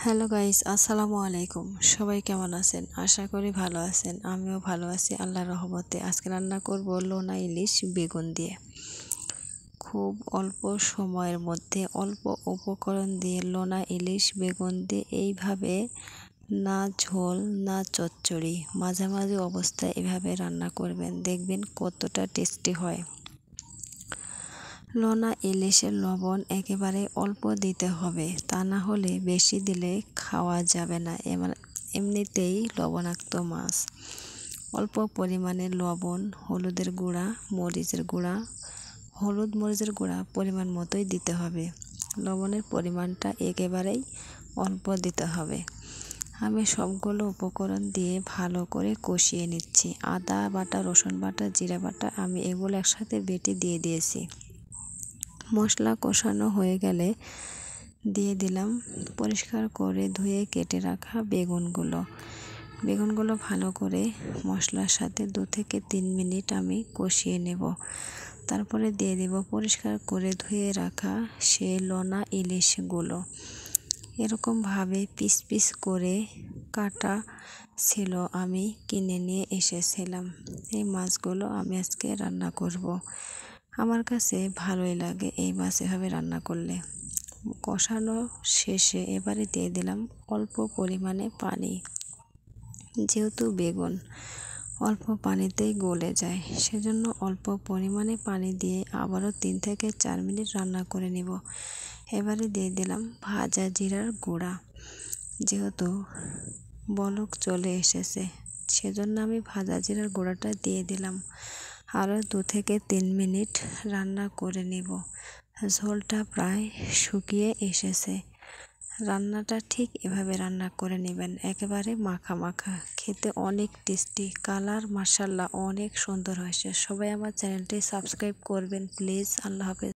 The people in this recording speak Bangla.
হ্যালো গাইস, আসসালামু আলাইকুম। সবাই কেমন আছেন? আশা করি ভালো আছেন। আমিও ভালো আছি আল্লাহর রহমতে। আজকে রান্না করব লোনা ইলিশ বেগুন দিয়ে। খুব অল্প সময়ের মধ্যে অল্প উপকরণ দিয়ে লোনা ইলিশ বেগুন দিয়ে এইভাবে না ঝোল না চচ্চড়ি মাঝামাঝি অবস্থায় এভাবে রান্না করবেন, দেখবেন কতটা টেস্টি হয়। লোনা ইলিশের লবণ একেবারে অল্প দিতে হবে, তা না হলে বেশি দিলে খাওয়া যাবে না। এমনিতেই লবণাক্ত মাছ। অল্প পরিমাণে লবণ, হলুদের গুঁড়া, মরিচের গুঁড়া, হলুদ মরিচের গুঁড়া পরিমাণ মতোই দিতে হবে। লবণের পরিমাণটা একেবারেই অল্প দিতে হবে। আমি সবগুলো উপকরণ দিয়ে ভালো করে কষিয়ে নিচ্ছি। আদা বাটা, রসুন বাটা, জিরা বাটা আমি এগুলো একসাথে বেটে দিয়ে দিয়েছি। মশলা কষানো হয়ে গেলে দিয়ে দিলাম পরিষ্কার করে ধুয়ে কেটে রাখা বেগুনগুলো ভালো করে মশলার সাথে 2 থেকে 3 মিনিট আমি কষিয়ে নেব। তারপরে দিয়ে দেব পরিষ্কার করে ধুয়ে রাখা সেই লোনা ইলিশগুলো। এরকমভাবে পিস পিস করে কাটা ছিল, আমি কিনে নিয়ে এসেছিলাম। এই মাছগুলো আমি আজকে রান্না করব। আমার কাছে ভালোই লাগে এই মাছ এভাবে রান্না করলে। কষানো শেষে এবারে দিয়ে দিলাম অল্প পরিমাণে পানি। যেহেতু বেগুন অল্প পানিতেই গলে যায়, সেজন্য অল্প পরিমাণে পানি দিয়ে আবারও 3 থেকে 4 মিনিট রান্না করে নিব। এবারে দিয়ে দিলাম ভাজা জিরার গুঁড়া। যেহেতু বলক চলে এসেছে, সেজন্য আমি ভাজা জিরার গুঁড়াটা দিয়ে দিলাম। আরও 2 থেকে 3 মিনিট রান্না করে নিব। ঝোলটা প্রায় শুকিয়ে এসেছে। রান্নাটা ঠিক এভাবে রান্না করে নেবেন, একেবারে মাখা মাখা, খেতে অনেক টেস্টি। কালার মাশাআল্লাহ অনেক সুন্দর হয়েছে। সবাই আমার চ্যানেলটি সাবস্ক্রাইব করবেন প্লিজ। আল্লাহ হাফেজ।